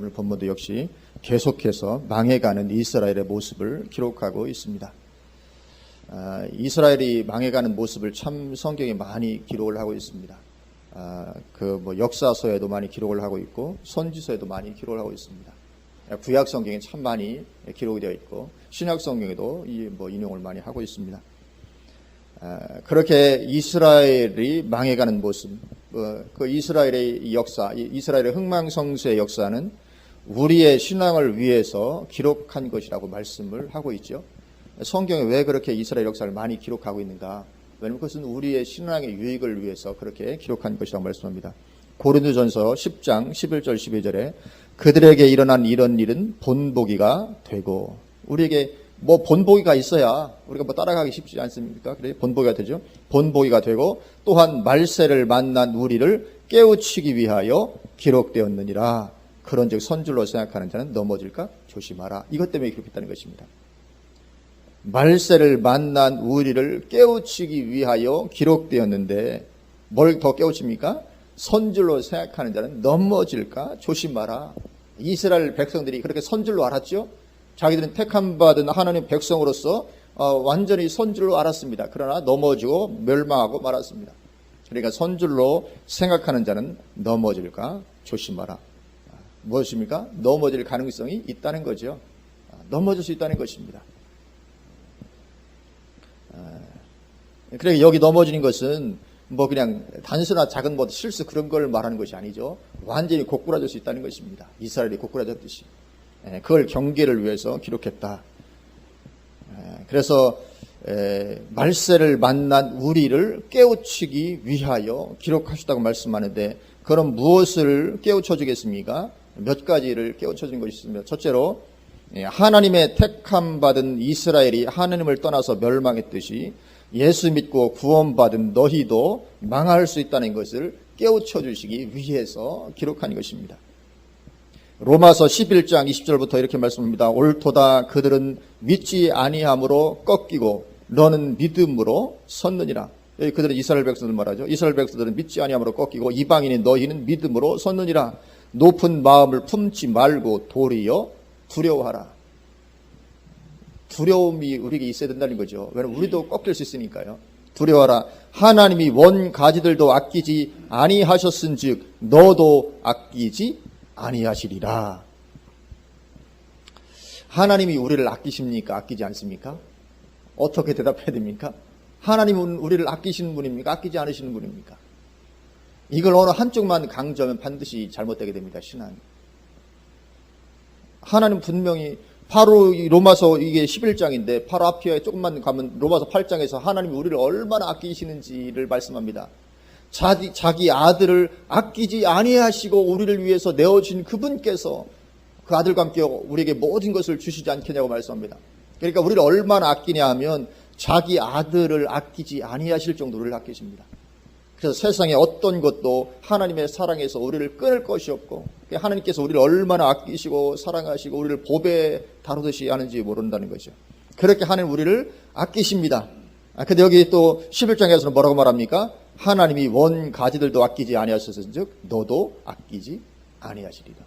오늘 본문도 역시 계속해서 망해가는 이스라엘의 모습을 기록하고 있습니다. 이스라엘이 망해가는 모습을 참 성경에 많이 기록을 하고 있습니다. 역사서에도 많이 기록을 하고 있고 선지서에도 많이 기록을 하고 있습니다. 구약 성경에 참 많이 기록이 되어 있고 신약 성경에도 인용을 많이 하고 있습니다. 그렇게 이스라엘이 망해가는 모습, 그 이스라엘의 역사, 이스라엘의 흥망성쇠의 역사는 우리의 신앙을 위해서 기록한 것이라고 말씀을 하고 있죠. 성경에 왜 그렇게 이스라엘 역사를 많이 기록하고 있는가? 왜냐하면 그것은 우리의 신앙의 유익을 위해서 그렇게 기록한 것이라고 말씀합니다. 고린도전서 10장 11절 12절에 그들에게 일어난 이런 일은 본보기가 되고, 우리에게 본보기가 있어야 우리가 따라가기 쉽지 않습니까? 그래 본보기가 되죠. 본보기가 되고 또한 말세를 만난 우리를 깨우치기 위하여 기록되었느니라. 그런즉 선줄로 생각하는 자는 넘어질까 조심하라. 이것 때문에 기록했다는 것입니다. 말세를 만난 우리를 깨우치기 위하여 기록되었는데 뭘 더 깨우칩니까? 선줄로 생각하는 자는 넘어질까 조심하라. 이스라엘 백성들이 그렇게 선줄로 알았죠. 자기들은 택함받은 하나님의 백성으로서 완전히 선줄로 알았습니다. 그러나 넘어지고 멸망하고 말았습니다. 그러니까 선줄로 생각하는 자는 넘어질까 조심하라. 무엇입니까? 넘어질 가능성이 있다는 거죠. 넘어질 수 있다는 것입니다. 그러니까 여기 넘어지는 것은 그냥 단순한 작은 실수 그런 걸 말하는 것이 아니죠. 완전히 고꾸라질 수 있다는 것입니다. 이스라엘이 고꾸라졌듯이. 그걸 경계를 위해서 기록했다. 그래서 말세를 만난 우리를 깨우치기 위하여 기록하셨다고 말씀하는데, 그럼 무엇을 깨우쳐 주겠습니까? 몇 가지를 깨우쳐 준 것이 있습니다. 첫째로 하나님의 택함 받은 이스라엘이 하나님을 떠나서 멸망했듯이 예수 믿고 구원받은 너희도 망할 수 있다는 것을 깨우쳐 주시기 위해서 기록한 것입니다. 로마서 11장 20절부터 이렇게 말씀합니다. 옳도다 그들은 믿지 아니함으로 꺾이고 너는 믿음으로 섰느니라. 여기 그들은 이스라엘 백성들 말하죠. 이스라엘 백성들은 믿지 아니함으로 꺾이고 이방인인 너희는 믿음으로 섰느니라. 높은 마음을 품지 말고 도리어 두려워하라. 두려움이 우리에게 있어야 된다는 거죠. 왜냐하면 우리도 꺾일 수 있으니까요. 두려워하라. 하나님이 원 가지들도 아끼지 아니하셨은즉 너도 아끼지 아니하시리라. 하나님이 우리를 아끼십니까? 아끼지 않습니까? 어떻게 대답해야 됩니까? 하나님은 우리를 아끼시는 분입니까? 아끼지 않으시는 분입니까? 이걸 어느 한쪽만 강조하면 반드시 잘못되게 됩니다. 신앙이. 하나님 분명히 바로 로마서 이게 11장인데 바로 앞에 조금만 가면 로마서 8장에서 하나님이 우리를 얼마나 아끼시는지를 말씀합니다. 자기 아들을 아끼지 아니하시고 우리를 위해서 내어주신 그분께서 그 아들과 함께 우리에게 모든 것을 주시지 않겠냐고 말씀합니다. 그러니까 우리를 얼마나 아끼냐 하면 자기 아들을 아끼지 아니하실 정도로 우리를 아끼십니다. 그래서 세상에 어떤 것도 하나님의 사랑에서 우리를 끊을 것이 없고, 하나님께서 우리를 얼마나 아끼시고 사랑하시고 우리를 보배 다루듯이 하는지 모른다는 거죠. 그렇게 하나님 우리를 아끼십니다. 근데 여기 또 11장에서는 뭐라고 말합니까? 하나님이 원 가지들도 아끼지 아니하셨은즉 너도 아끼지 아니하시리라.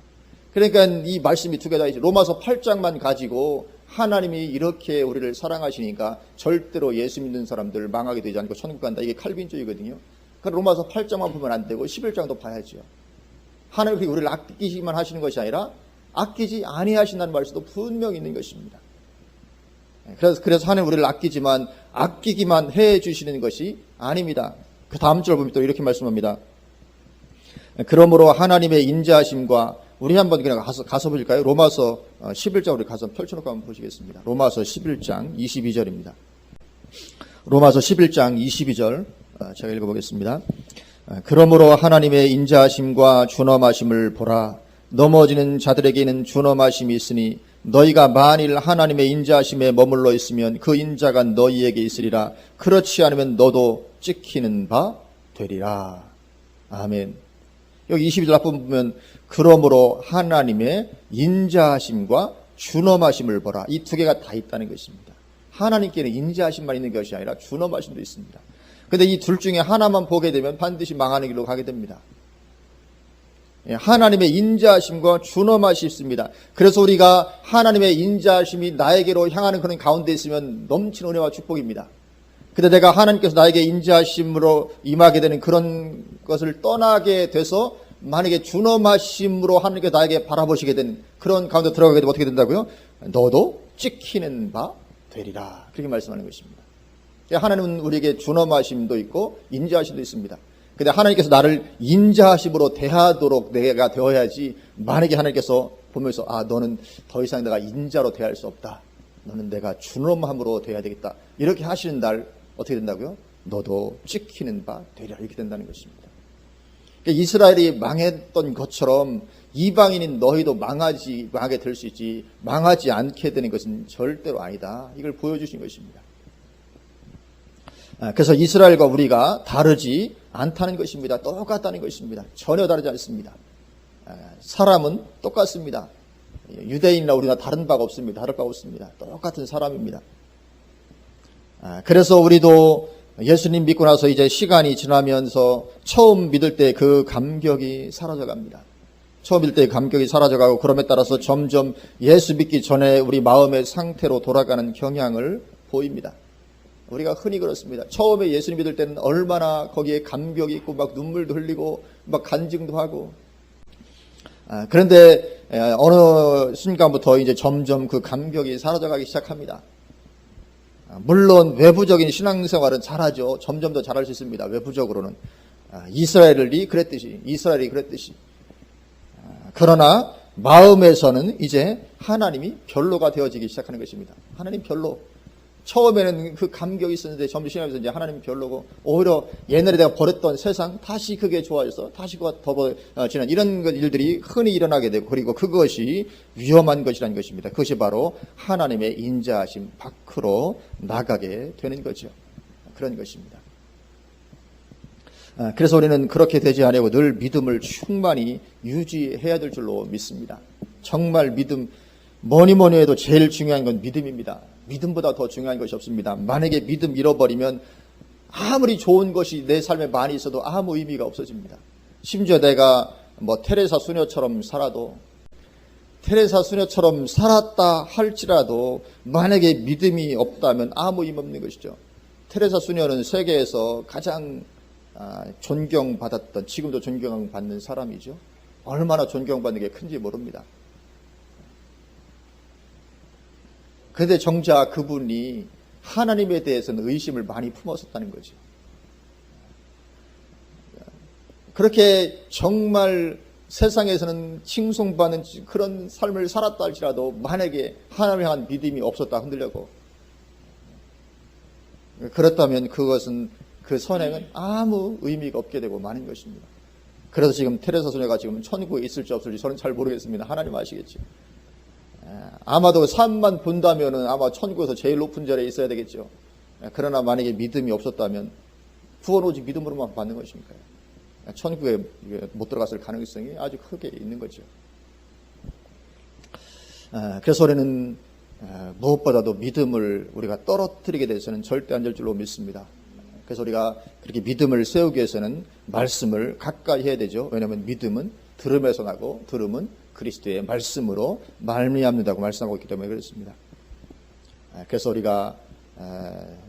그러니까 이 말씀이 두 개 다 있죠. 로마서 8장만 가지고 하나님이 이렇게 우리를 사랑하시니까 절대로 예수 믿는 사람들 망하게 되지 않고 천국 간다. 이게 칼빈주의거든요. 그러니까 로마서 8장만 보면 안 되고 11장도 봐야죠. 하나님이 우리를 아끼기만 하시는 것이 아니라 아끼지 아니하신다는 말씀도 분명히 있는 것입니다. 그래서 하나님 우리를 아끼기만 해 주시는 것이 아닙니다. 그 다음 절 보면 또 이렇게 말씀합니다. 그러므로 하나님의 인자하심과, 우리 한번 그냥 가서 보실까요? 로마서 11장 우리 가서 펼쳐놓고 한번 보시겠습니다. 로마서 11장 22절입니다. 로마서 11장 22절 제가 읽어보겠습니다. 그러므로 하나님의 인자하심과 준엄하심을 보라. 넘어지는 자들에게는 준엄하심이 있으니 너희가 만일 하나님의 인자하심에 머물러 있으면 그 인자가 너희에게 있으리라. 그렇지 않으면 너도 찍히는 바 되리라. 아멘. 여기 22절 앞부분 보면 그러므로 하나님의 인자하심과 준엄하심을 보라. 이 두 개가 다 있다는 것입니다. 하나님께는 인자하심만 있는 것이 아니라 준엄하심도 있습니다. 그런데 이 둘 중에 하나만 보게 되면 반드시 망하는 길로 가게 됩니다. 하나님의 인자하심과 준엄하심이 있습니다. 그래서 우리가 하나님의 인자하심이 나에게로 향하는 그런 가운데 있으면 넘치는 은혜와 축복입니다. 근데 내가 하나님께서 나에게 인자하심으로 임하게 되는 그런 것을 떠나게 돼서 만약에 준엄하심으로 하나님께서 나에게 바라보시게 된 그런 가운데 들어가게 되면 어떻게 된다고요? 너도 찍히는 바 되리라. 그렇게 말씀하는 것입니다. 하나님은 우리에게 준엄하심도 있고 인자하심도 있습니다. 근데 하나님께서 나를 인자하심으로 대하도록 내가 되어야지, 만약에 하나님께서 보면서 너는 더 이상 내가 인자로 대할 수 없다, 너는 내가 준엄함으로 대해야 되겠다, 이렇게 하시는 날 어떻게 된다고요? 너도 찍히는 바 되리라. 이렇게 된다는 것입니다. 그러니까 이스라엘이 망했던 것처럼 이방인인 너희도 망하게 될 수 있지, 망하지 않게 되는 것은 절대로 아니다. 이걸 보여주신 것입니다. 그래서 이스라엘과 우리가 다르지 않다는 것입니다. 똑같다는 것입니다. 전혀 다르지 않습니다. 사람은 똑같습니다. 유대인이나 우리가 다른 바가 없습니다. 다를 바가 없습니다. 똑같은 사람입니다. 그래서 우리도 예수님 믿고 나서 이제 시간이 지나면서 처음 믿을 때 그 감격이 사라져갑니다. 처음 믿을 때 감격이 사라져가고, 그럼에 따라서 점점 예수 믿기 전에 우리 마음의 상태로 돌아가는 경향을 보입니다. 우리가 흔히 그렇습니다. 처음에 예수님 믿을 때는 얼마나 거기에 감격이 있고 막 눈물도 흘리고 막 간증도 하고, 그런데 어느 순간부터 이제 점점 그 감격이 사라져가기 시작합니다. 물론 외부적인 신앙생활은 잘하죠. 점점 더 잘할 수 있습니다. 외부적으로는 이스라엘이 그랬듯이. 그러나 마음에서는 이제 하나님이 별로가 되어지기 시작하는 것입니다. 하나님 별로. 처음에는 그 감격이 있었는데 점점 신앙에서 이제 하나님 별로고, 오히려 옛날에 내가 버렸던 세상 다시 그게 좋아져서 다시 그가 더버지는 이런 일들이 흔히 일어나게 되고, 그리고 그것이 위험한 것이라는 것입니다. 그것이 바로 하나님의 인자하심 밖으로 나가게 되는 거죠. 그런 것입니다. 그래서 우리는 그렇게 되지 않으려고 늘 믿음을 충만히 유지해야 될 줄로 믿습니다. 정말 믿음, 뭐니 해도 제일 중요한 건 믿음입니다. 믿음보다 더 중요한 것이 없습니다. 만약에 믿음 잃어버리면 아무리 좋은 것이 내 삶에 많이 있어도 아무 의미가 없어집니다. 심지어 내가 테레사 수녀처럼 살았다 할지라도 만약에 믿음이 없다면 아무 의미 없는 것이죠. 테레사 수녀는 세계에서 가장 존경받았던, 지금도 존경받는 사람이죠. 얼마나 존경받는 게 큰지 모릅니다. 그런데 정작 그분이 하나님에 대해서는 의심을 많이 품었었다는 거죠. 그렇게 정말 세상에서는 칭송받는 그런 삶을 살았다 할지라도 만약에 하나님에 대한 믿음이 없었다 흔들려고, 그렇다면 그것은, 그 선행은 아무 의미가 없게 되고 마는 것입니다. 그래서 지금 테레사 소녀가 지금 천국에 있을지 없을지 저는 잘 모르겠습니다. 하나님 아시겠죠. 아마도 산만 본다면은 아마 천국에서 제일 높은 자리에 있어야 되겠죠. 그러나 만약에 믿음이 없었다면 구원 오직 믿음으로만 받는 것이니까요. 천국에 못 들어갔을 가능성이 아주 크게 있는 거죠. 그래서 우리는 무엇보다도 믿음을 우리가 떨어뜨리게 돼서는 절대 안 될 줄로 믿습니다. 그래서 우리가 그렇게 믿음을 세우기 위해서는 말씀을 가까이 해야 되죠. 왜냐하면 믿음은 들음에서 나고, 들음은 그리스도의 말씀으로 말미암는다고 말씀하고 있기 때문에 그렇습니다. 그래서 우리가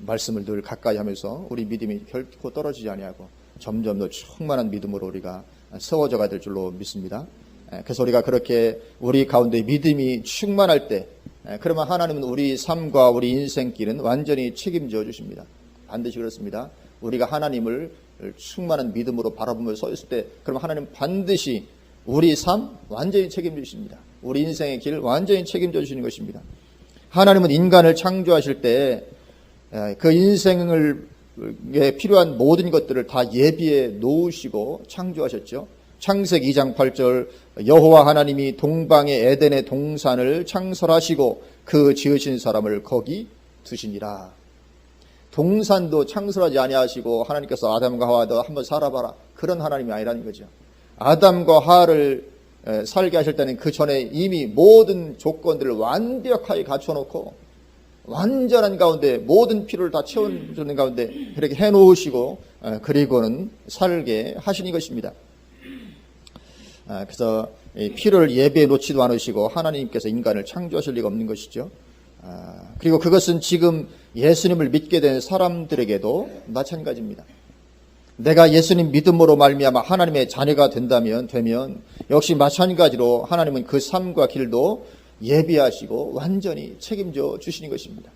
말씀을 늘 가까이 하면서 우리 믿음이 결코 떨어지지 아니하고 점점 더 충만한 믿음으로 우리가 세워져 가야 될 줄로 믿습니다. 그래서 우리가 그렇게 우리 가운데 믿음이 충만할 때, 그러면 하나님은 우리 삶과 우리 인생길은 완전히 책임져 주십니다. 반드시 그렇습니다. 우리가 하나님을 충만한 믿음으로 바라보며 서 있을 때, 그러면 하나님은 반드시 우리 삶 완전히 책임져 주십니다. 우리 인생의 길 완전히 책임져 주시는 것입니다. 하나님은 인간을 창조하실 때 그 인생에 필요한 모든 것들을 다 예비해 놓으시고 창조하셨죠. 창세기 2장 8절, 여호와 하나님이 동방의 에덴의 동산을 창설하시고 그 지으신 사람을 거기 두시니라. 동산도 창설하지 아니하시고 하나님께서 아담과 하와 너 한번 살아봐라, 그런 하나님이 아니라는 거죠. 아담과 하와를 살게 하실 때는 그 전에 이미 모든 조건들을 완벽하게 갖춰놓고 완전한 가운데 모든 필요를 다 채워주는 가운데 그렇게 해놓으시고 그리고는 살게 하시는 것입니다. 그래서 피를 예배에 놓지도 않으시고 하나님께서 인간을 창조하실 리가 없는 것이죠. 그리고 그것은 지금 예수님을 믿게 된 사람들에게도 마찬가지입니다. 내가 예수님 믿음으로 말미암아 하나님의 자녀가 되면 역시 마찬가지로 하나님은 그 삶과 길도 예비하시고 완전히 책임져 주시는 것입니다.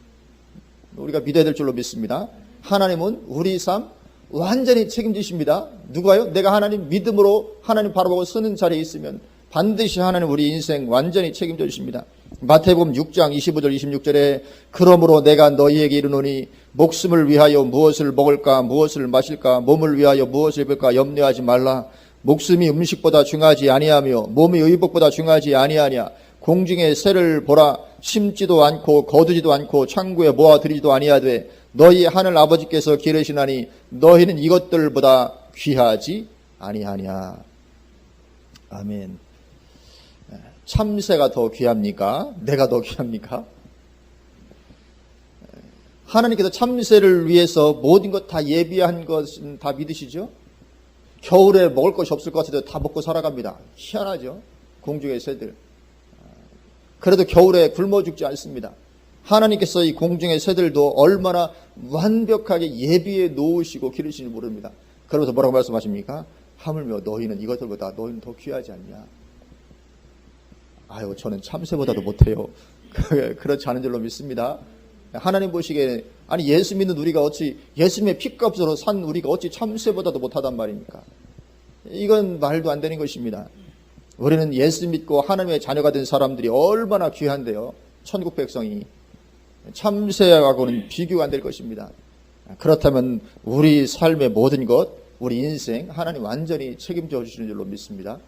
우리가 믿어야 될 줄로 믿습니다. 하나님은 우리 삶 완전히 책임지십니다. 누가요? 내가 하나님 믿음으로 하나님 바라보고 서는 자리에 있으면 반드시 하나님 우리 인생 완전히 책임져 주십니다. 마태복음 6장 25절 26절에 그러므로 내가 너희에게 이르노니 목숨을 위하여 무엇을 먹을까 무엇을 마실까 몸을 위하여 무엇을 입을까 염려하지 말라. 목숨이 음식보다 중하지 아니하며 몸이 의복보다 중하지 아니하냐. 공중의 새를 보라. 심지도 않고 거두지도 않고 창고에 모아들이지도 아니하되 너희 하늘 아버지께서 기르시나니 너희는 이것들보다 귀하지 아니하냐. 아멘. 참새가 더 귀합니까? 내가 더 귀합니까? 하나님께서 참새를 위해서 모든 것 다 예비한 것은 다 믿으시죠? 겨울에 먹을 것이 없을 것 같아도 다 먹고 살아갑니다. 희한하죠? 공중의 새들. 그래도 겨울에 굶어 죽지 않습니다. 하나님께서 이 공중의 새들도 얼마나 완벽하게 예비해 놓으시고 기르시는지 모릅니다. 그러면서 뭐라고 말씀하십니까? 하물며 너희는 이것들보다 너희는 더 귀하지 않냐. 아유, 저는 참새보다도 못해요. 그렇지 않은 줄로 믿습니다. 하나님 보시기에 아니 예수 믿는 우리가 어찌 예수님의 피값으로 산 우리가 어찌 참새보다도 못하단 말입니까? 이건 말도 안 되는 것입니다. 우리는 예수 믿고 하나님의 자녀가 된 사람들이 얼마나 귀한데요. 천국 백성이 참새하고는 비교가 안 될 것입니다. 그렇다면 우리 삶의 모든 것, 우리 인생 하나님 완전히 책임져 주시는 줄로 믿습니다.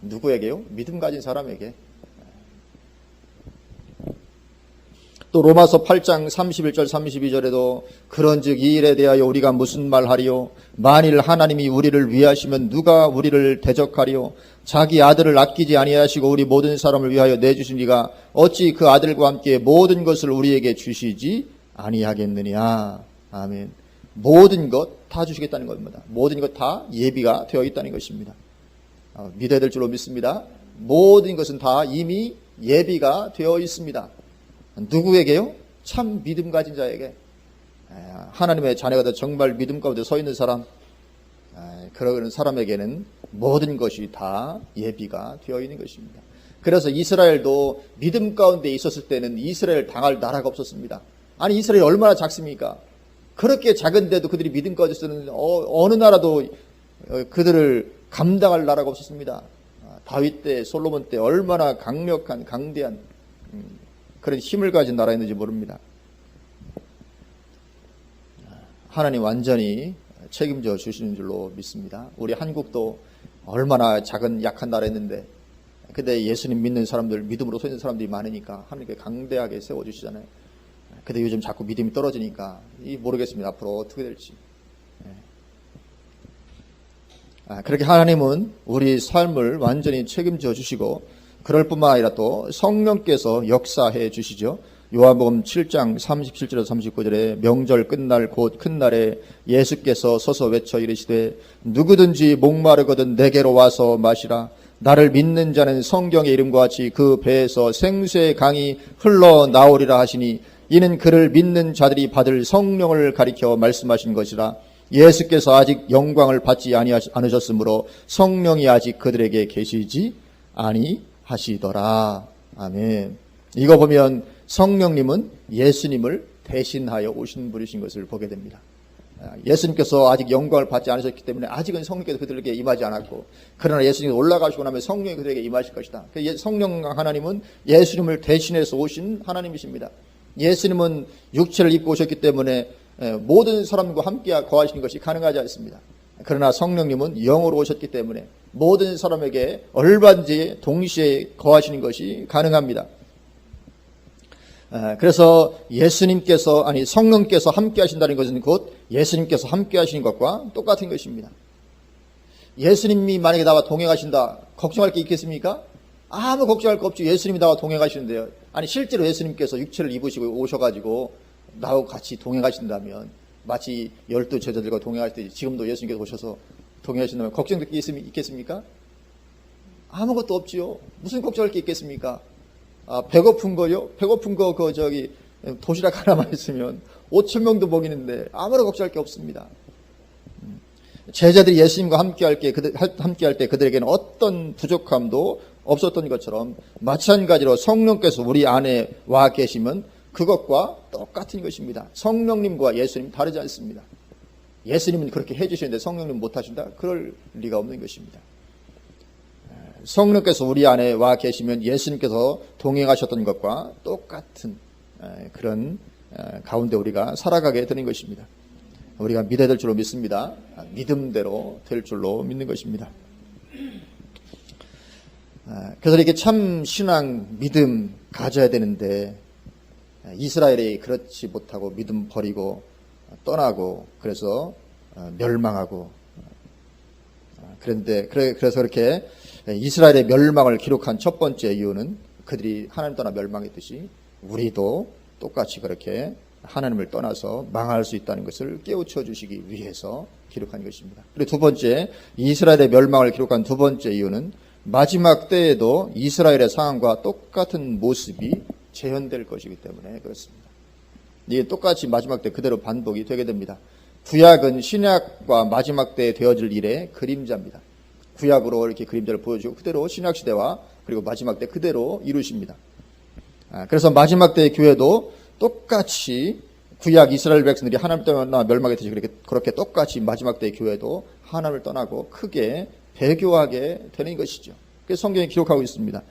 누구에게요? 믿음 가진 사람에게. 또 로마서 8장 31절 32절에도 그런즉 이 일에 대하여 우리가 무슨 말하리요? 만일 하나님이 우리를 위하시면 누가 우리를 대적하리요? 자기 아들을 아끼지 아니하시고 우리 모든 사람을 위하여 내주신 이가 어찌 그 아들과 함께 모든 것을 우리에게 주시지 아니하겠느냐. 아멘. 모든 것 다 주시겠다는 겁니다. 모든 것 다 예비가 되어 있다는 것입니다. 믿어야 될 줄로 믿습니다. 모든 것은 다 이미 예비가 되어 있습니다. 누구에게요? 참 믿음 가진 자에게. 하나님의 자녀가 돼 정말 믿음 가운데 서 있는 사람, 그런 사람에게는 모든 것이 다 예비가 되어 있는 것입니다. 그래서 이스라엘도 믿음 가운데 있었을 때는 이스라엘 당할 나라가 없었습니다. 아니 이스라엘이 얼마나 작습니까? 그렇게 작은데도 그들이 믿음 가운데서는 어느 나라도 그들을 감당할 나라가 없었습니다. 다윗 때 솔로몬 때 얼마나 강력한 강대한 그런 힘을 가진 나라였는지 모릅니다. 하나님 완전히 책임져 주시는 줄로 믿습니다. 우리 한국도 얼마나 작은 약한 나라였는데 근데 예수님 믿는 사람들, 믿음으로 서 있는 사람들이 많으니까 하나님께 강대하게 세워주시잖아요. 근데 요즘 자꾸 믿음이 떨어지니까 모르겠습니다. 앞으로 어떻게 될지. 그렇게 하나님은 우리 삶을 완전히 책임져 주시고 그럴 뿐만 아니라 또 성령께서 역사해 주시죠. 요한복음 7장 37절에서 39절에 명절 끝날 곧 큰 날에 예수께서 서서 외쳐 이르시되 누구든지 목마르거든 내게로 와서 마시라. 나를 믿는 자는 성경의 이름과 같이 그 배에서 생수의 강이 흘러나오리라 하시니 이는 그를 믿는 자들이 받을 성령을 가리켜 말씀하신 것이라. 예수께서 아직 영광을 받지 않으셨으므로 성령이 아직 그들에게 계시지 아니하시더라. 아멘. 이거 보면 성령님은 예수님을 대신하여 오신 분이신 것을 보게 됩니다. 예수님께서 아직 영광을 받지 않으셨기 때문에 아직은 성령께서 그들에게 임하지 않았고 그러나 예수님이 올라가시고 나면 성령이 그들에게 임하실 것이다. 성령 하나님은 예수님을 대신해서 오신 하나님이십니다. 예수님은 육체를 입고 오셨기 때문에 모든 사람과 함께 거하시는 것이 가능하지 않습니다. 그러나 성령님은 영으로 오셨기 때문에 모든 사람에게 얼마든지 동시에 거하시는 것이 가능합니다. 그래서 성령께서 함께 하신다는 것은 곧 예수님께서 함께 하시는 것과 똑같은 것입니다. 예수님이 만약에 나와 동행하신다, 걱정할 게 있겠습니까? 아무 걱정할 거 없죠. 예수님이 나와 동행하시는데요. 아니 실제로 예수님께서 육체를 입으시고 오셔가지고 나하고 같이 동행하신다면 마치 12 제자들과 동행할 때 지금도 예수님께서 오셔서 동행하신다면 걱정될 게 있겠습니까? 아무것도 없지요. 무슨 걱정할 게 있겠습니까? 배고픈 거요? 배고픈 거, 도시락 하나만 있으면 5천 명도 먹이는데 아무런 걱정할 게 없습니다. 제자들이 예수님과 함께할 때 그들에게는 어떤 부족함도 없었던 것처럼 마찬가지로 성령께서 우리 안에 와 계시면 그것과 똑같은 것입니다. 성령님과 예수님 다르지 않습니다. 예수님은 그렇게 해주시는데 성령님 못하신다? 그럴 리가 없는 것입니다. 성령께서 우리 안에 와 계시면 예수님께서 동행하셨던 것과 똑같은 그런 가운데 우리가 살아가게 되는 것입니다. 우리가 믿어야 될 줄로 믿습니다. 믿음대로 될 줄로 믿는 것입니다. 그래서 이렇게 참 신앙, 믿음 가져야 되는데 이스라엘이 그렇지 못하고 믿음 버리고 떠나고 그래서 멸망하고 그래서 그렇게 이스라엘의 멸망을 기록한 첫 번째 이유는 그들이 하나님 떠나 멸망했듯이 우리도 똑같이 그렇게 하나님을 떠나서 망할 수 있다는 것을 깨우쳐 주시기 위해서 기록한 것입니다. 그리고 두 번째, 이스라엘의 멸망을 기록한 두 번째 이유는 마지막 때에도 이스라엘의 상황과 똑같은 모습이 재현될 것이기 때문에 그렇습니다. 이게 똑같이 마지막 때 그대로 반복이 되게 됩니다. 구약은 신약과 마지막 때에 되어질 일의 그림자입니다. 구약으로 이렇게 그림자를 보여주고 그대로 신약 시대와 그리고 마지막 때 그대로 이루십니다. 그래서 마지막 때의 교회도 똑같이 구약 이스라엘 백성들이 하나님 떠나 멸망했듯이 그렇게 똑같이 마지막 때의 교회도 하나님을 떠나고 크게 배교하게 되는 것이죠. 그래서 성경이 기록하고 있습니다.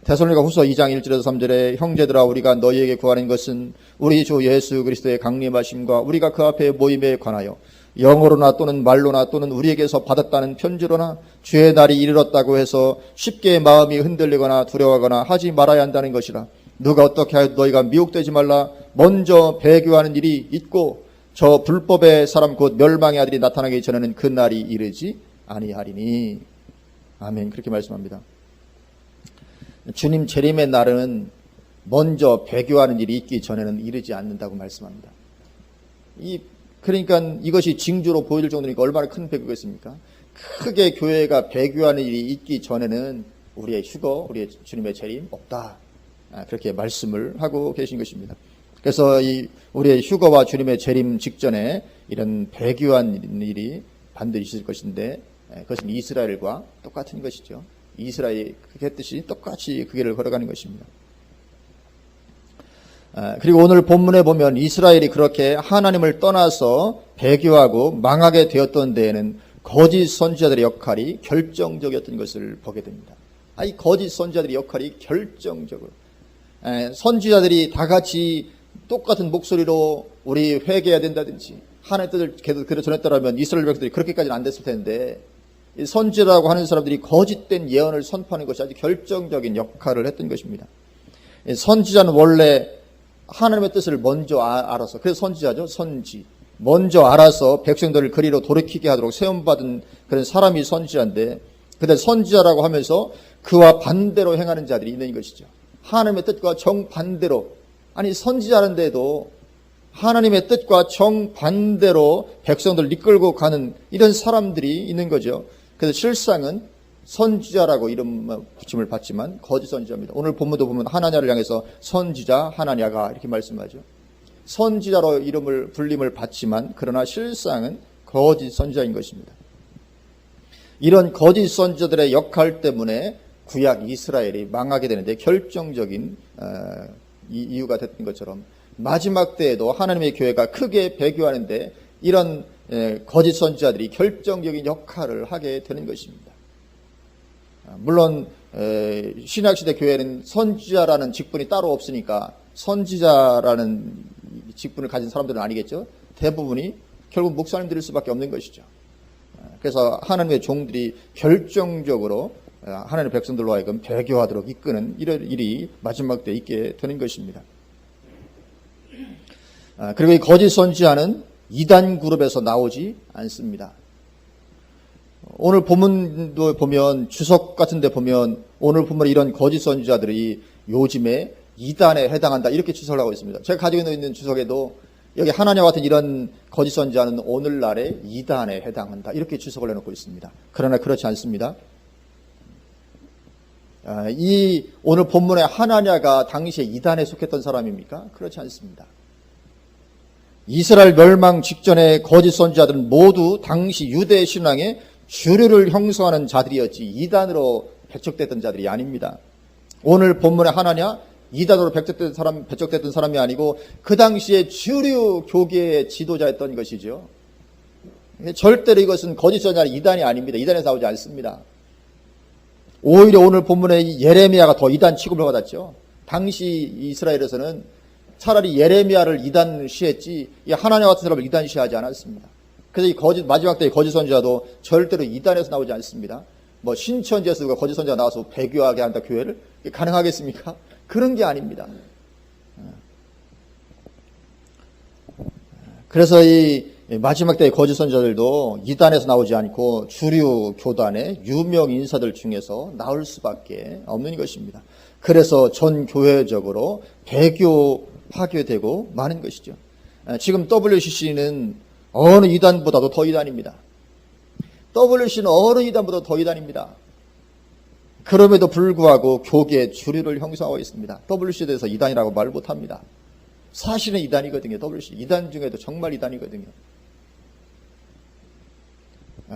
데살로니가 후서 2장 1절에서 3절에 형제들아 우리가 너희에게 구하는 것은 우리 주 예수 그리스도의 강림하심과 우리가 그 앞에 모임에 관하여 영어로나 또는 말로나 또는 우리에게서 받았다는 편지로나 주의 날이 이르렀다고 해서 쉽게 마음이 흔들리거나 두려워하거나 하지 말아야 한다는 것이라. 누가 어떻게 하여도 너희가 미혹되지 말라. 먼저 배교하는 일이 있고 저 불법의 사람 곧 멸망의 아들이 나타나기 전에는 그 날이 이르지 아니하리니. 아멘. 그렇게 말씀합니다. 주님 재림의 날은 먼저 배교하는 일이 있기 전에는 이르지 않는다고 말씀합니다. 그러니까 이것이 징조로 보여질 정도니까 얼마나 큰 배교겠습니까? 크게 교회가 배교하는 일이 있기 전에는 우리의 휴거, 우리의 주님의 재림 없다. 그렇게 말씀을 하고 계신 것입니다. 그래서 우리의 휴거와 주님의 재림 직전에 이런 배교한 일이 반드시 있을 것인데 그것은 이스라엘과 똑같은 것이죠. 이스라엘이 그렇게 했듯이 똑같이 그 길을 걸어가는 것입니다. 그리고 오늘 본문에 보면 이스라엘이 그렇게 하나님을 떠나서 배교하고 망하게 되었던 데에는 거짓 선지자들의 역할이 결정적이었던 것을 보게 됩니다. 이 거짓 선지자들의 역할이 결정적으로 선지자들이 다 같이 똑같은 목소리로 우리 회개해야 된다든지 하나님의 뜻을 그대로 전했더라면 이스라엘 백성들이 그렇게까지는 안 됐을 텐데 선지자라고 하는 사람들이 거짓된 예언을 선포하는 것이 아주 결정적인 역할을 했던 것입니다. 선지자는 원래 하나님의 뜻을 먼저 알아서, 그래서 선지자죠. 선지. 먼저 알아서 백성들을 그리로 돌이키게 하도록 세움받은 그런 사람이 선지자인데, 근데 선지자라고 하면서 그와 반대로 행하는 자들이 있는 것이죠. 하나님의 뜻과 정반대로, 아니 선지자인데도 하나님의 뜻과 정반대로 백성들을 이끌고 가는 이런 사람들이 있는 거죠. 그래서 실상은 선지자라고 이름 붙임을 받지만 거짓 선지자입니다. 오늘 본문도 보면 하나냐를 향해서 선지자 하나냐가 이렇게 말씀하죠. 선지자로 불림을 받지만 그러나 실상은 거짓 선지자인 것입니다. 이런 거짓 선지자들의 역할 때문에 구약 이스라엘이 망하게 되는데 결정적인 이유가 됐던 것처럼 마지막 때에도 하나님의 교회가 크게 배교하는데 이런 거짓 선지자들이 결정적인 역할을 하게 되는 것입니다. 물론 신약시대 교회는 선지자라는 직분이 따로 없으니까 선지자라는 직분을 가진 사람들은 아니겠죠. 대부분이 결국 목사님들일 수밖에 없는 것이죠. 그래서 하나님의 종들이 결정적으로 하나님의 백성들로 하여금 배교하도록 이끄는 이런 일이 마지막 때 있게 되는 것입니다. 그리고 이 거짓 선지자는 이단 그룹에서 나오지 않습니다. 오늘 본문도 보면 주석 같은 데 보면 오늘 본문에 이런 거짓 선지자들이 요즘에 이단에 해당한다 이렇게 주석을 하고 있습니다. 제가 가지고 있는 주석에도 여기 하나님과 같은 이런 거짓 선지자는 오늘날의 이단에 해당한다 이렇게 주석을 해놓고 있습니다. 그러나 그렇지 않습니다. 이 오늘 본문의 하나냐가 당시에 이단에 속했던 사람입니까? 그렇지 않습니다. 이스라엘 멸망 직전의 거짓 선지자들은 모두 당시 유대 신앙의 주류를 형성하는 자들이었지 이단으로 배척됐던 자들이 아닙니다. 오늘 본문의 하나냐 이단으로 배척됐던 사람이 아니고 그 당시에 주류 교계의 지도자였던 것이죠. 절대로 이것은 거짓 선지자 이단이 아닙니다. 이단에서 나오지 않습니다. 오히려 오늘 본문의 예레미야가 더 이단 취급을 받았죠. 당시 이스라엘에서는 차라리 예레미야를 이단시했지 이 하나냐 같은 사람을 이단시하지 않았습니다. 그래서 이 마지막 때의 거짓 선지자도 절대로 이단에서 나오지 않습니다. 뭐 신천지에서 누가 거짓 선지자 나와서 배교하게 한다 교회를 가능하겠습니까? 그런 게 아닙니다. 그래서 이 마지막 때의 거짓 선지자들도 이단에서 나오지 않고 주류 교단의 유명 인사들 중에서 나올 수밖에 없는 것입니다. 그래서 전 교회적으로 배교하게 되고 많은 것이죠. 지금 WCC는 어느 이단보다도 더 이단입니다. WCC는 어느 이단보다 더 이단입니다. 그럼에도 불구하고 교계의 주류를 형성하고 있습니다. WCC에 대해서 이단이라고 말 못합니다. 사실은 이단이거든요. WCC 이단 중에도 정말 이단이거든요.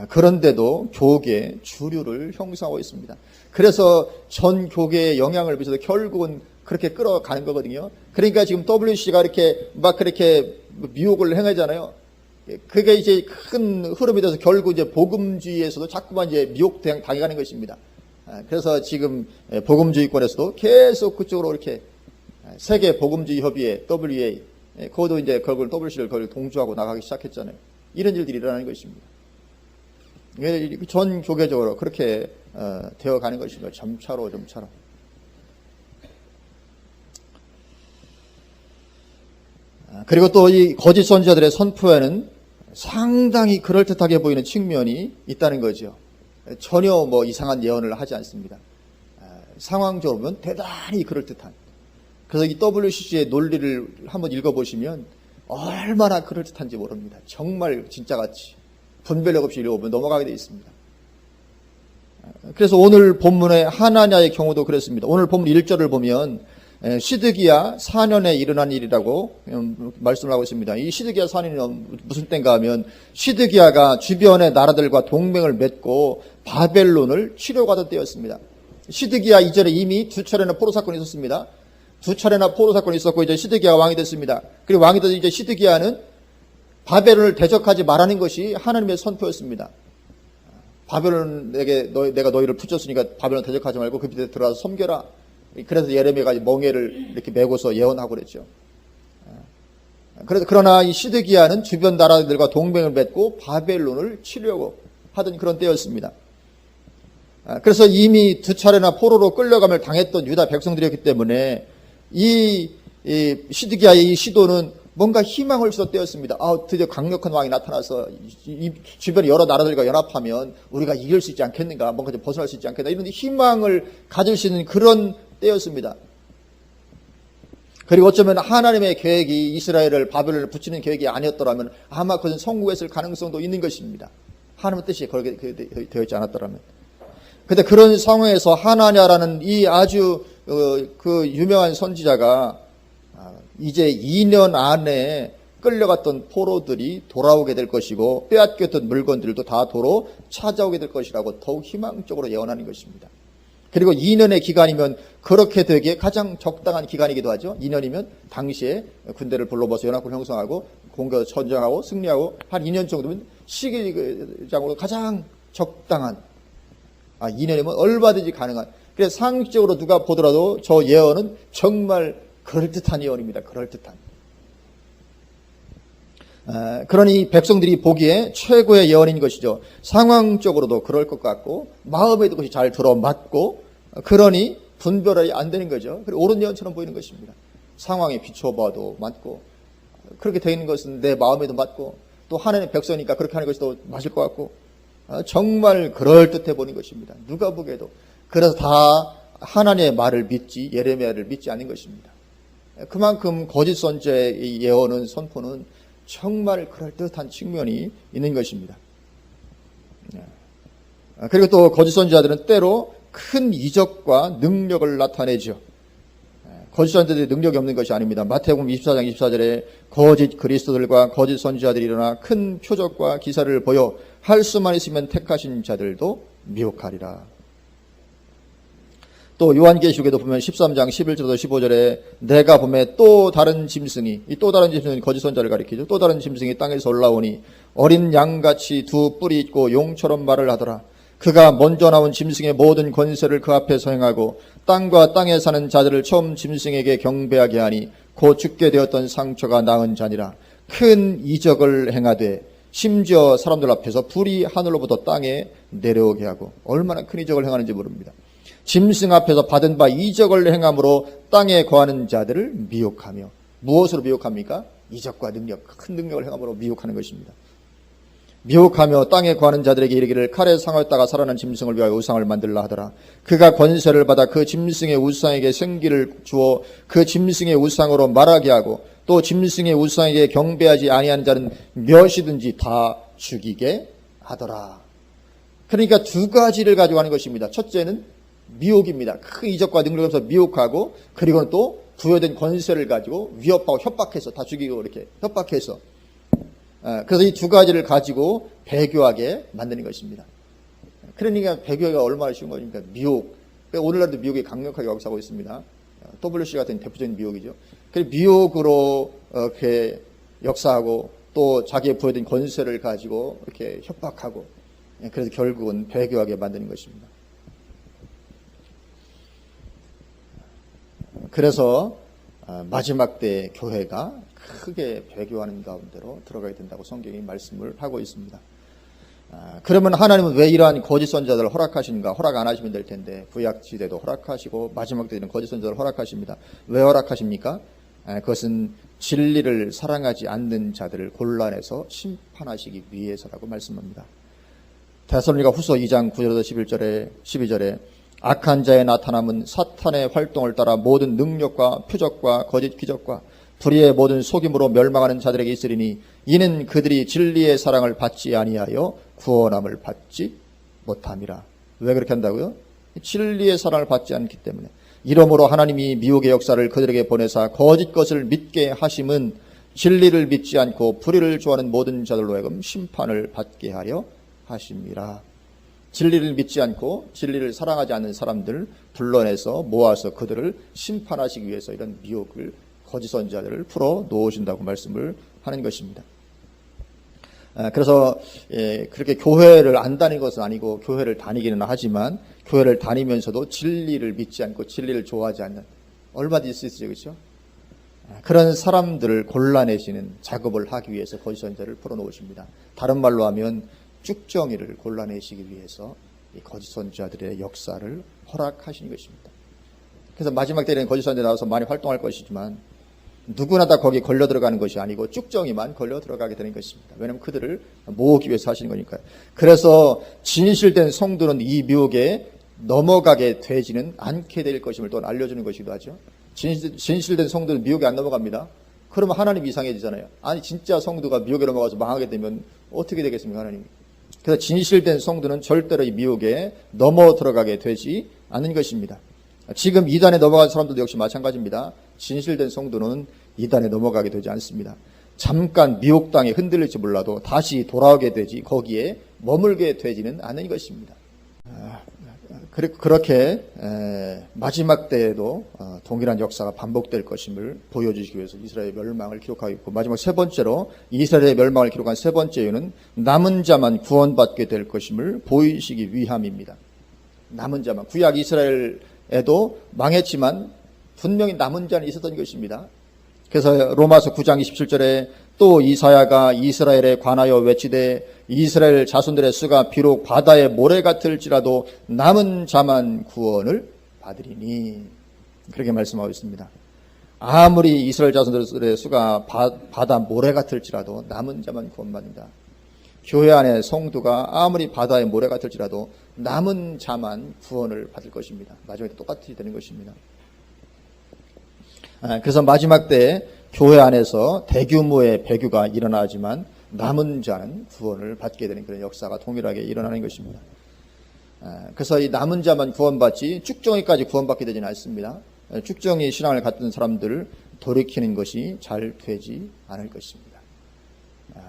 그런데도 교계 주류를 형성하고 있습니다. 그래서 전 교계에 영향을 미쳐서 결국은 그렇게 끌어가는 거거든요. 그러니까 지금 WCC가 이렇게 막 그렇게 미혹을 행하잖아요. 그게 이제 큰 흐름이 돼서 결국 이제 복음주의에서도 자꾸만 이제 미혹 당해가는 것입니다. 그래서 지금 복음주의권에서도 계속 그쪽으로 이렇게 세계 복음주의 협의회 WA 그것도 이제 결국 WCC를 거의 동조하고 나가기 시작했잖아요. 이런 일들이 일어나는 것입니다. 전 교계적으로 그렇게 되어가는 것입니다. 점차로. 그리고 또 이 거짓 선지자들의 선포에는 상당히 그럴듯하게 보이는 측면이 있다는 거죠. 전혀 뭐 이상한 예언을 하지 않습니다. 상황적으로 보면 대단히 그럴듯한. 그래서 이 WCC의 논리를 한번 읽어보시면 얼마나 그럴듯한지 모릅니다. 정말 진짜같이 분별력 없이 읽어보면 넘어가게 되어 있습니다. 그래서 오늘 본문의 하나냐의 경우도 그렇습니다. 오늘 본문 1절을 보면 시드기야 4년에 일어난 일이라고 말씀을 하고 있습니다. 이 시드기야 4년이 무슨 때인가 하면 시드기야가 주변의 나라들과 동맹을 맺고 바벨론을 치려가던 때였습니다. 시드기야 이전에 이미 두 차례나 포로 사건이 있었습니다. 두 차례나 포로 사건이 있었고 이제 시드기야가 왕이 됐습니다. 그리고 왕이 돼서 이제 시드기야는 바벨론을 대적하지 말라는 것이 하나님의 선포였습니다. 바벨론에게 내가 너희를 붙였으니까 바벨론 대적하지 말고 그 밑에 들어가서 섬겨라. 그래서 예레미야가 멍에를 이렇게 메고서 예언하고 그랬죠. 그러나 이 시드기야는 주변 나라들과 동맹을 맺고 바벨론을 치려고 하던 그런 때였습니다. 그래서 이미 두 차례나 포로로 끌려감을 당했던 유다 백성들이었기 때문에 이 시드기야의 이 시도는 뭔가 희망을 주던 때였습니다. 드디어 강력한 왕이 나타나서 이 주변 여러 나라들과 연합하면 우리가 이길 수 있지 않겠는가, 뭔가 좀 벗어날 수 있지 않겠나, 이런 희망을 가질 수 있는 그런 때였습니다. 그리고 어쩌면 하나님의 계획이 이스라엘을 바벨론을 붙이는 계획이 아니었더라면 아마 그것은 성공했을 가능성도 있는 것입니다. 하나님의 뜻이 그렇게 되어 있지 않았더라면. 근데 그런 상황에서 하나냐라는 이 아주 그 유명한 선지자가 이제 2년 안에 끌려갔던 포로들이 돌아오게 될 것이고 빼앗겼던 물건들도 다 도로 찾아오게 될 것이라고 더욱 희망적으로 예언하는 것입니다. 그리고 2년의 기간이면 그렇게 되기에 가장 적당한 기간이기도 하죠. 2년이면 당시에 군대를 불러모아서 연합군을 형성하고 공격을 전쟁하고 승리하고 한 2년 정도면 시기장으로 가장 적당한 2년이면 얼마든지 가능한. 그래서 상식적으로 누가 보더라도 저 예언은 정말 그럴듯한 예언입니다. 그럴듯한. 그러니 백성들이 보기에 최고의 예언인 것이죠. 상황적으로도 그럴 것 같고 마음에도 그것이 잘 들어맞고 그러니 분별이 안 되는 거죠. 그리고 옳은 예언처럼 보이는 것입니다. 상황에 비춰봐도 맞고 그렇게 되는 것은 내 마음에도 맞고 또 하나님의 백성이니까 그렇게 하는 것이 더 맞을 것 같고 정말 그럴듯해 보이는 것입니다. 누가 보기에도. 그래서 다 하나님의 말을 믿지 예레미야를 믿지 않는 것입니다. 그만큼 거짓 선지자의 예언은 선포는 정말 그럴듯한 측면이 있는 것입니다. 그리고 또 거짓 선지자들은 때로 큰 이적과 능력을 나타내죠. 거짓 선지자들이 능력이 없는 것이 아닙니다. 마태복음 24장 24절에 거짓 그리스도들과 거짓 선지자들이 일어나 큰 표적과 기사를 보여 할 수만 있으면 택하신 자들도 미혹하리라. 또 요한계시록에도 보면 13장 11절부터 15절에 내가 보매 또 다른 짐승이, 이 또 다른 짐승은 거짓 선지자를 가리키죠. 또 다른 짐승이 땅에서 올라오니 어린 양같이 두 뿔이 있고 용처럼 말을 하더라. 그가 먼저 나온 짐승의 모든 권세를 그 앞에서 행하고 땅과 땅에 사는 자들을 처음 짐승에게 경배하게 하니 곧 죽게 되었던 상처가 나은 자니라. 큰 이적을 행하되 심지어 사람들 앞에서 불이 하늘로부터 땅에 내려오게 하고, 얼마나 큰 이적을 행하는지 모릅니다. 짐승 앞에서 받은 바 이적을 행함으로 땅에 거하는 자들을 미혹하며, 무엇으로 미혹합니까? 이적과 능력, 큰 능력을 행함으로 미혹하는 것입니다. 미혹하며 땅에 거하는 자들에게 이르기를 칼에 상하였다가 살아난 짐승을 위하여 우상을 만들라 하더라. 그가 권세를 받아 그 짐승의 우상에게 생기를 주어 그 짐승의 우상으로 말하게 하고 또 짐승의 우상에게 경배하지 아니하는 자는 몇이든지 다 죽이게 하더라. 그러니까 두 가지를 가지고 하는 것입니다. 첫째는 미혹입니다. 큰 이적과 능력을 해서 미혹하고, 그리고 또 부여된 권세를 가지고 위협하고 협박해서 다 죽이고 이렇게 협박해서, 그래서 이 두 가지를 가지고 배교하게 만드는 것입니다. 그러니까 배교가 얼마나 쉬운 것입니까? 미혹. 오늘날도 미혹이 강력하게 역사하고 있습니다. WC 같은 대표적인 미혹이죠. 그래서 미혹으로 이렇게 역사하고 또 자기의 부여된 권세를 가지고 이렇게 협박하고, 그래서 결국은 배교하게 만드는 것입니다. 그래서 마지막 때 교회가 크게 배교하는 가운데로 들어가야 된다고 성경이 말씀을 하고 있습니다. 그러면 하나님은 왜 이러한 거짓 선지자들을 허락하신가? 허락 안 하시면 될 텐데, 구약 시대도 허락하시고 마지막 때는 거짓 선지자를 허락하십니다. 왜 허락하십니까? 그것은 진리를 사랑하지 않는 자들을 골라내서 심판하시기 위해서라고 말씀합니다. 데살로니가 후서 2장 9절에서 12절에 악한 자의 나타남은 사탄의 활동을 따라 모든 능력과 표적과 거짓 기적과 불의의 모든 속임으로 멸망하는 자들에게 있으리니 이는 그들이 진리의 사랑을 받지 아니하여 구원함을 받지 못함이라. 왜 그렇게 한다고요? 진리의 사랑을 받지 않기 때문에. 이러므로 하나님이 미혹의 역사를 그들에게 보내사 거짓 것을 믿게 하심은 진리를 믿지 않고 불의를 좋아하는 모든 자들로 하여금 심판을 받게 하려 하심이라. 진리를 믿지 않고 진리를 사랑하지 않는 사람들 불러내서 모아서 그들을 심판하시기 위해서 이런 미혹을, 거짓 선지자들을 풀어 놓으신다고 말씀을 하는 것입니다. 그래서 그렇게 교회를 안 다니는 것은 아니고 교회를 다니기는 하지만 교회를 다니면서도 진리를 믿지 않고 진리를 좋아하지 않는, 얼마든지 있을 수 있죠, 그렇죠? 그런 사람들을 골라내시는 작업을 하기 위해서 거짓 선지자를 풀어 놓으십니다. 다른 말로 하면 쭉정이를 골라내시기 위해서 이 거짓 선지자들의 역사를 허락하시는 것입니다. 그래서 마지막 때에는 거짓 선지자 나와서 많이 활동할 것이지만 누구나 다 거기에 걸려 들어가는 것이 아니고 쭉정이만 걸려 들어가게 되는 것입니다. 왜냐하면 그들을 모으기 위해서 하시는 거니까요. 그래서 진실된 성도는 이 미혹에 넘어가게 되지는 않게 될 것임을 또 알려주는 것이기도 하죠. 진실된 성도는 미혹에 안 넘어갑니다. 그러면 하나님 이상해지잖아요. 아니 진짜 성도가 미혹에 넘어가서 망하게 되면 어떻게 되겠습니까, 하나님? 그래서 진실된 성도는 절대로 이 미혹에 넘어 들어가게 되지 않는 것입니다. 지금 이단에 넘어간 사람들도 역시 마찬가지입니다. 진실된 성도는 이단에 넘어가게 되지 않습니다. 잠깐 미혹당에 흔들릴지 몰라도 다시 돌아오게 되지 거기에 머물게 되지는 않는 것입니다. 그렇게 마지막 때에도 동일한 역사가 반복될 것임을 보여주시기 위해서 이스라엘의 멸망을 기록하고 있고, 마지막 세 번째로 이스라엘의 멸망을 기록한 세 번째 이유는 남은 자만 구원받게 될 것임을 보이시기 위함입니다. 남은 자만. 구약 이스라엘에도 망했지만 분명히 남은 자는 있었던 것입니다. 그래서 로마서 9장 27절에 또 이사야가 이스라엘에 관하여 외치되 이스라엘 자손들의 수가 비록 바다의 모래 같을지라도 남은 자만 구원을 받으리니, 그렇게 말씀하고 있습니다. 아무리 이스라엘 자손들의 수가 바다 모래 같을지라도 남은 자만 구원받는다. 교회 안에 성도가 아무리 바다의 모래 같을지라도 남은 자만 구원을 받을 것입니다. 마지막에 똑같이 되는 것입니다. 그래서 마지막 때 교회 안에서 대규모의 배교가 일어나지만 남은 자는 구원을 받게 되는 그런 역사가 동일하게 일어나는 것입니다. 그래서 이 남은 자만 구원받지 쭉정이까지 구원받게 되지는 않습니다. 쭉정이 신앙을 갖던 사람들을 돌이키는 것이 잘 되지 않을 것입니다.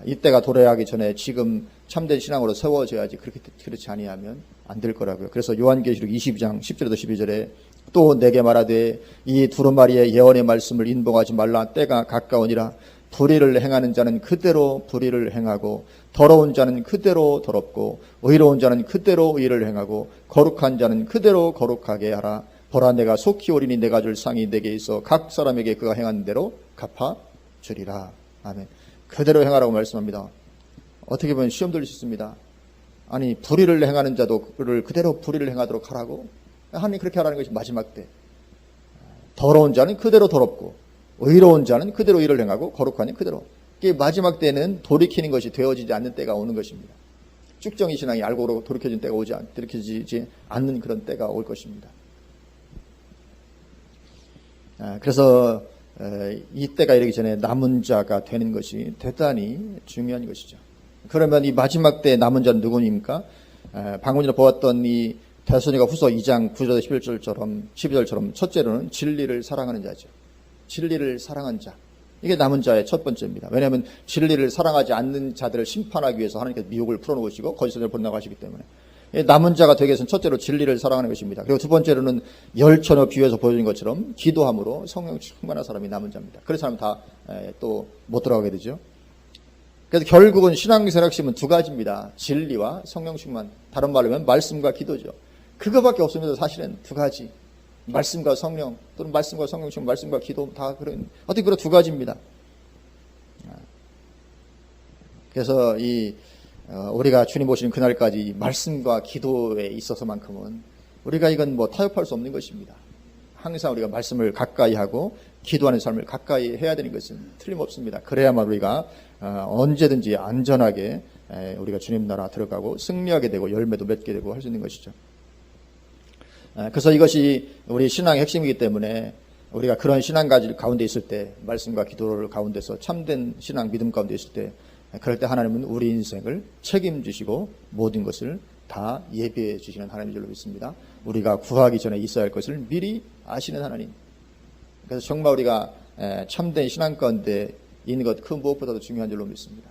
이때가 도래하기 전에 지금 참된 신앙으로 세워져야지 그렇지 아니하면 안 될 거라고요. 그래서 요한계시록 22장 10절에서 12절에 또 내게 말하되 이 두루마리의 예언의 말씀을 인봉하지 말라. 때가 가까우니라. 불의를 행하는 자는 그대로 불의를 행하고 더러운 자는 그대로 더럽고 의로운 자는 그대로 의를 행하고 거룩한 자는 그대로 거룩하게 하라. 보라 내가 속히 오리니 내가 줄 상이 내게 있어 각 사람에게 그가 행한 대로 갚아주리라. 아멘. 그대로 행하라고 말씀합니다. 어떻게 보면 시험 돌릴 수 있습니다. 아니 불의를 행하는 자도 그를 그대로 불의를 행하도록 하라고? 하나님 그렇게 하라는 것이 마지막 때. 더러운 자는 그대로 더럽고 의로운 자는 그대로 의를 행하고 거룩하니 그대로. 이게 마지막 때는 돌이키는 것이 되어지지 않는 때가 오는 것입니다. 쭉정이 신앙이 알고 돌이켜진 때가 돌이켜지지 않는 그런 때가 올 것입니다. 그래서 이 때가 이르기 전에 남은 자가 되는 것이 대단히 중요한 것이죠. 그러면 이 마지막 때 남은 자는 누구입니까? 방금 전에 보았던 이 데살로니가 후서 2장 9절에서 12절처럼 첫째로는 진리를 사랑하는 자죠. 진리를 사랑한 자. 이게 남은 자의 첫 번째입니다. 왜냐하면 진리를 사랑하지 않는 자들을 심판하기 위해서 하나님께서 미혹을 풀어놓으시고 거짓을 본다고 하시기 때문에 남은 자가 되기 위해서는 첫째로 진리를 사랑하는 것입니다. 그리고 두 번째로는 열처녀 비유에서 보여준 것처럼 기도함으로 성령 충만한 사람이 남은 자입니다. 그런 사람은 다 또 못 들어가게 되죠. 그래서 결국은 신앙생활 핵심은 두 가지입니다. 진리와 성령 충만. 다른 말로 하면 말씀과 기도죠. 그거밖에 없습니다. 사실은 두 가지. 말씀과 성령 또는 말씀과 성령 충만, 말씀과 기도 다 그런 어떻게 그런 두 가지입니다. 그래서 우리가 주님 오시는 그날까지 말씀과 기도에 있어서만큼은 우리가 이건 뭐 타협할 수 없는 것입니다. 항상 우리가 말씀을 가까이 하고 기도하는 삶을 가까이 해야 되는 것은 틀림없습니다. 그래야만 우리가 언제든지 안전하게 우리가 주님 나라 들어가고 승리하게 되고 열매도 맺게 되고 할 수 있는 것이죠. 그래서 이것이 우리 신앙의 핵심이기 때문에 우리가 그런 신앙 가운데 있을 때 말씀과 기도를 가운데서 참된 신앙 믿음 가운데 있을 때 그럴 때 하나님은 우리 인생을 책임지시고 모든 것을 다 예비해 주시는 하나님인 줄로 믿습니다. 우리가 구하기 전에 있어야 할 것을 미리 아시는 하나님. 그래서 정말 우리가 참된 신앙 가운데 있는 것 그 무엇보다도 중요한 줄로 믿습니다.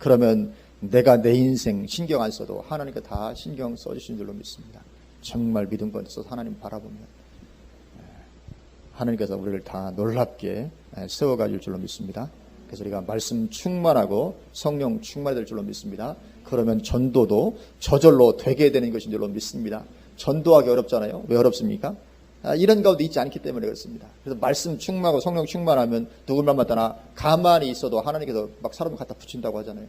그러면 내가 내 인생 신경 안 써도 하나님께 다 신경 써주시는 줄로 믿습니다. 정말 믿음 가운데서 하나님 바라보면 하나님께서 우리를 다 놀랍게 세워가줄 줄로 믿습니다. 그래서 우리가 말씀 충만하고 성령 충만이 될 줄로 믿습니다. 그러면 전도도 저절로 되게 되는 것인 줄로 믿습니다. 전도하기 어렵잖아요. 왜 어렵습니까? 이런 가운데 있지 않기 때문에 그렇습니다. 그래서 말씀 충만하고 성령 충만하면 누굴만 만나나 가만히 있어도 하나님께서 막 사람을 갖다 붙인다고 하잖아요.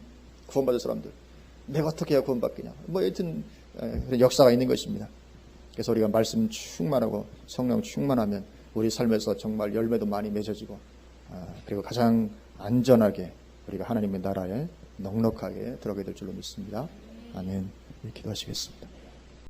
구원받을 사람들. 내가 어떻게 해야 구원받겠냐. 뭐 여튼 그런 역사가 있는 것입니다. 그래서 우리가 말씀 충만하고 성령 충만하면 우리 삶에서 정말 열매도 많이 맺어지고 그리고 가장 안전하게 우리가 하나님의 나라에 넉넉하게 들어가게 될 줄로 믿습니다. 아멘. 기도하시겠습니다.